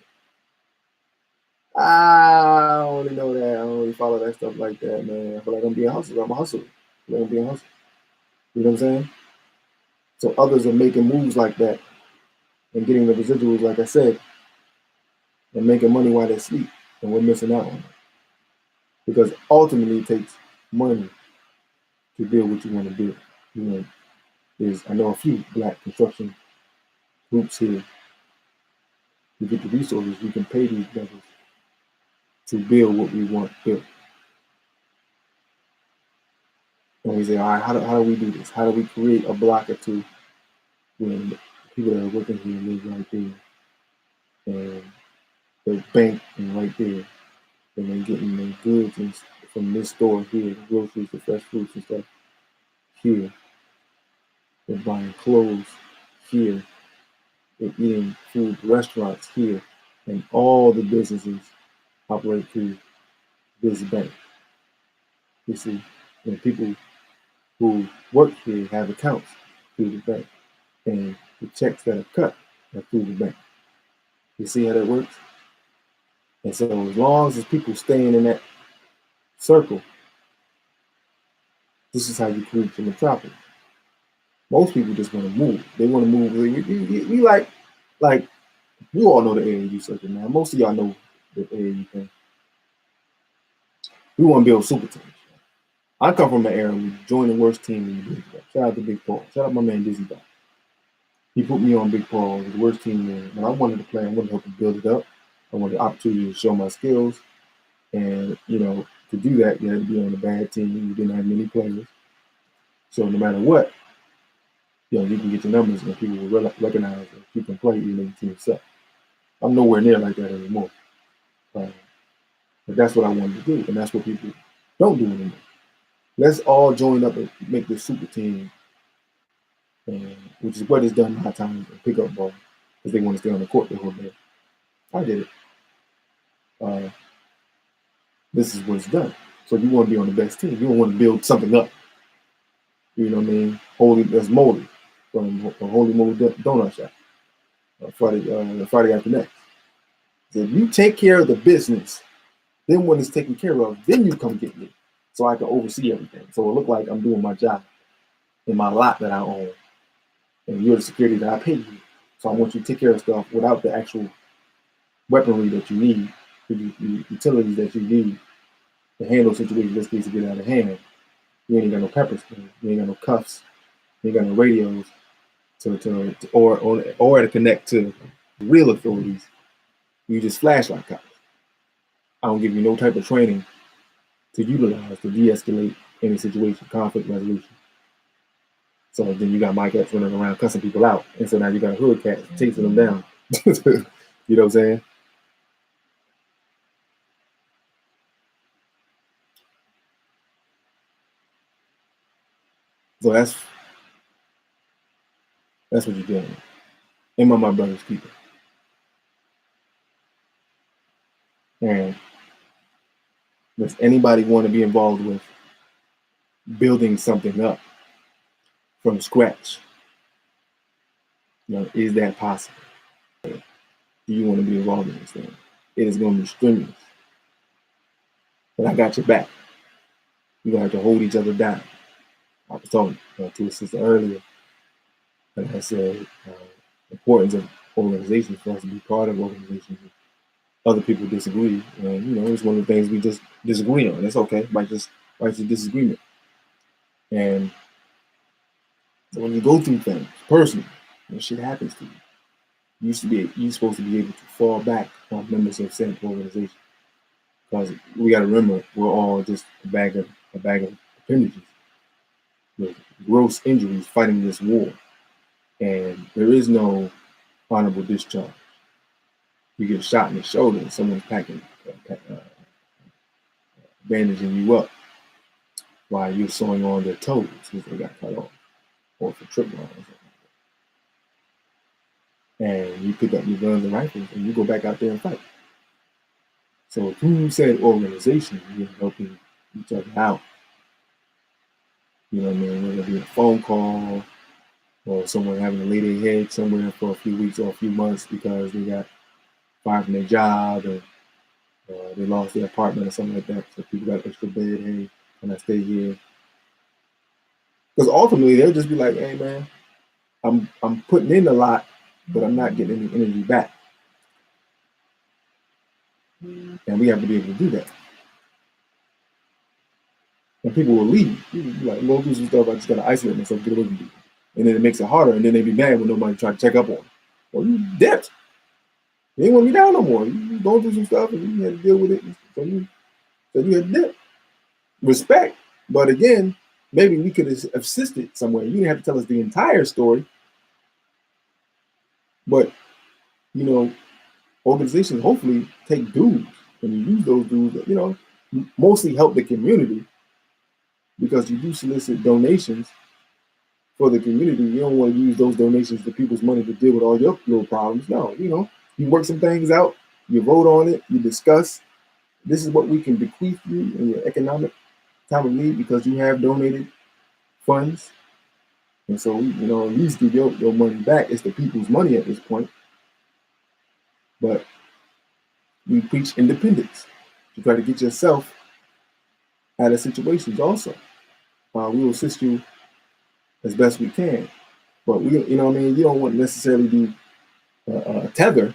I don't really know that. I don't really follow that stuff like that, man. I feel like I'm being hustled. I'm a hustler. I feel like I'm being hustled. You know what I'm saying? So others are making moves like that and getting the residuals, like I said. and making money while they sleep, and we're missing out on it. Because ultimately, it takes money to build what you want to build. You know, I know a few black construction groups here. To get the resources, we can pay these brothers to build what we want built. And we say, all right, how do we do this? How do we create a block or two when the people that are working here live right there, and the bank is right there, and they're getting their goods from this store here, the groceries, the fresh fruits and stuff here. They're buying clothes here. They're eating food restaurants here, and all the businesses operate through this bank. You see, and people who work here have accounts through the bank, and the checks that are cut are through the bank. You see how that works? And so as long as people staying in that circle, this is how you create the metropolis. Most people just want to move. They want to move. We like you all know the AAU circuit now. Most of y'all know the AAU thing. We want to build super teams. I come from an era where you join the worst team in the Dizzy Ball. Shout out to Big Paul. Shout out my man Dizzy Ball. He put me on Big Paul, the worst team there. And I wanted to play. I wanted to help him build it up. I wanted the opportunity to show my skills. And, you know, to do that, you had to be on a bad team. You didn't have many players. So no matter what, you know, you can get your numbers and people will recognize that you can play even if the team sucks. I'm nowhere near like that anymore. But that's what I wanted to do. And that's what people don't do anymore. Let's all join up and make this super team, which is what is done high times and pick up ball because they want to stay on the court the whole day. I did it. This is what's done. So you want to be on the best team. You don't want to build something up. You know what I mean? That's Moldy from Holy Moly Donut Shop. Friday after next. So if you take care of the business, then when it's taken care of, then you come get me, so I can oversee everything. So it look like I'm doing my job in my lot that I own, and you're the security that I pay you. So I want you to take care of stuff without the actual weaponry that you need, the utilities that you need to handle situations that's supposed to get out of hand. You ain't got no pepper spray, you ain't got no cuffs, you ain't got no radios or to connect to real authorities. You just flashlight cops. I don't give you no type of training to utilize to de-escalate any situation, conflict resolution. So then you got my cats running around cussing people out, and so now you got hood cats chasing them down. You know what I'm saying? So that's what you're doing. Am I my brother's keeper? And does anybody want to be involved with building something up from scratch? You know, is that possible? Do you want to be involved in this thing? It is going to be strenuous, but I got your back. You're going to have to hold each other down. I was talking to a sister earlier, and I said importance of organizations for us to be part of organizations. Other people disagree, and you know, it's one of the things we just disagree on. It's okay, right? Just disagreement. And so when you go through things personally, when shit happens to you, you're supposed to be able to fall back on members of said organization, because we got to remember we're all just a bag of appendages with gross injuries fighting this war, and there is no honorable discharge. You get shot in the shoulder and someone's bandaging you up while you're sewing on their toes because they got cut off, or for trip line or something. And you pick up your guns and rifles and you go back out there and fight. So through said organization, you're helping each other out. You know what I mean? Whether it be a phone call or someone having to lay their head somewhere for a few weeks or a few months because they got fired from their job and they lost their apartment or something like that. So people got extra bed. Hey, can I stay here? Because ultimately they'll just be like, hey man, I'm putting in a lot, but I'm not getting any energy back. And we have to be able to do that. And people will leave. People will be like, go do some stuff. I just got to isolate myself, get away from people. And then it makes it harder. And then they be mad when nobody try to check up on them. Well, you dipped. You ain't want me down no more. You going through some stuff and you had to deal with it. So you had to dip. Respect. But again, maybe we could have assisted somewhere. You didn't have to tell us the entire story. But, organizations hopefully take dues and you use those dues, mostly help the community because you do solicit donations for the community. You don't want to use those donations to people's money to deal with all your little problems. No, you work some things out, you vote on it, you discuss. This is what we can bequeath you in your economic time of need because you have donated funds. And so, at least give your money back. It's the people's money at this point. But we preach independence to try to get yourself out of situations also. We will assist you as best we can. But you don't want to necessarily be a tether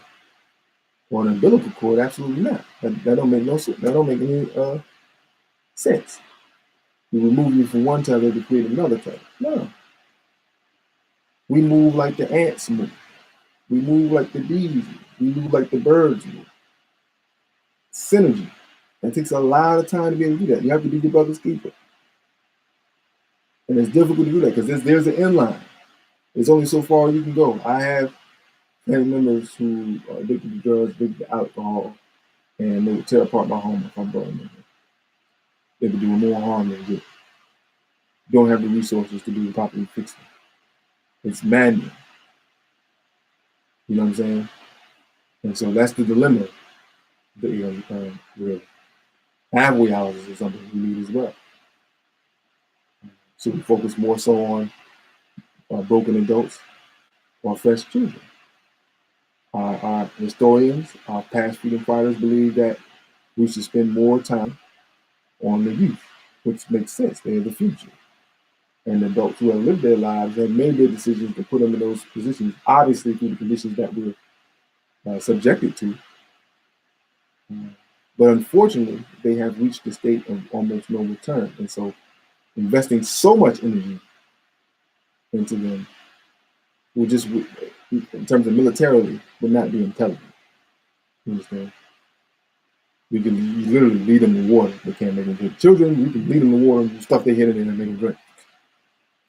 or an umbilical cord. Absolutely not. That don't make no sense. That don't make any sense. We remove you from one tether to create another tether. No. We move like the ants move. We move like the bees. We move like the birds move. Synergy. It takes a lot of time to be able to do that. You have to be your brother's keeper. And it's difficult to do that because there's an end line. There's only so far you can go. I have family members who are addicted to drugs, addicted to alcohol, and they would tear apart my home if I brought them in here. They would do more harm than good. Don't have the resources to do properly fix them. It's maddening. You know what I'm saying? And so that's the dilemma. Really. Halfway houses is something we need as well. So we focus more so on broken adults or fresh children. Our historians, our past freedom fighters believe that we should spend more time on the youth, which makes sense. They're the future. And adults who have lived their lives have made their decisions to put them in those positions, obviously through the conditions that we're subjected to. But unfortunately, they have reached the state of almost no return. And so investing so much energy into them will just, in terms of militarily, would not be intelligent. You understand? We can literally lead them to water. They can't make them drink. Children, you can lead them to water and stuff they hit it in and make them drink.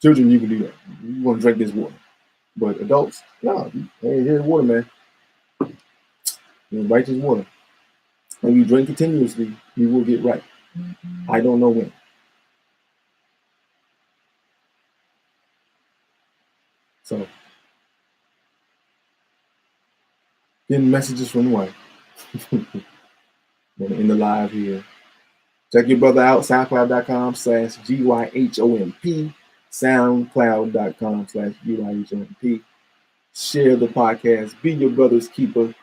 Children, you can do that. You want to drink this water. But adults, no. Hey, here's water, man. Righteous water. When you drink continuously, you will get right. I don't know when. So, getting messages from the wife. In the live here. Check your brother out, soundcloud.com/GYHOMP, soundcloud.com/GYHOMP. Share the podcast, be your brother's keeper,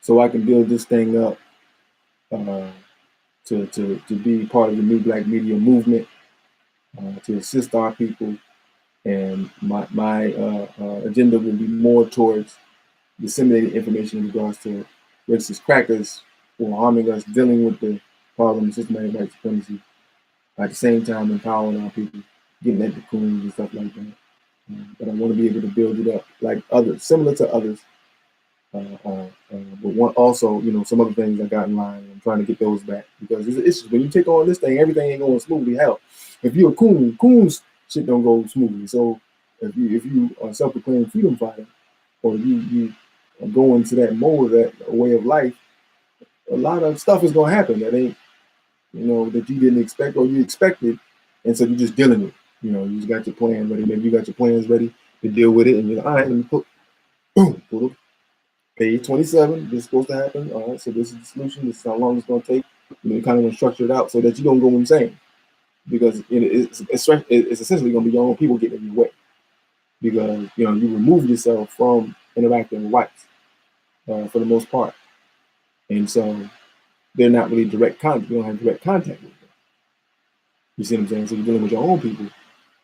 so I can build this thing up to be part of the New Black Media movement, to assist our people. And my agenda will be more towards disseminating information in regards to racist crackers who are harming us, dealing with the problem of systematic white supremacy, at the same time empowering our people, getting at the coons and stuff like that. But I want to be able to build it up like others, similar to others. But also, some other things I got in line. I'm trying to get those back because it's when you take on this thing, everything ain't going smoothly. Hell, if you're a coons shit don't go smoothly. So if you are self-proclaimed freedom fighter, or you are going to that mode, that way of life, a lot of stuff is gonna happen that ain't, that you didn't expect or you expected, and so you're just dealing with it. You just got your plan ready. Maybe you got your plans ready to deal with it, and you're like, all right, let me put page 27. This is supposed to happen. All right, so this is the solution. This is how long it's gonna take. You kind of want to structure it out so that you don't go insane, because it's essentially gonna be your own people getting in your way, because you remove yourself from interacting with whites for the most part, and so they're not really direct contact. You don't have direct contact with them. You see what I'm saying? So you're dealing with your own people,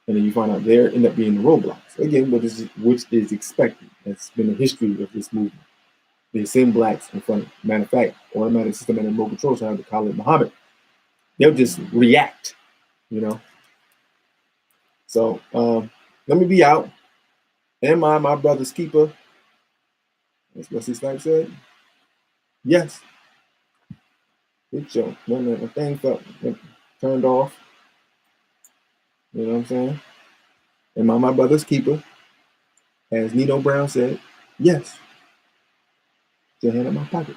and then you find out they end up being the roadblocks again, which is expected. That's been the history of this movement. They send blacks in front of. Matter of fact, automatic system and remote control center to Khalid Muhammad. They'll just react, you know. So let me be out. Am I my brother's keeper? As Wesley Snipes said. Yes. Big show. When the thing felt turned off. You know what I'm saying? Am I my brother's keeper? As Nino Brown said, yes. Still hand in my pocket.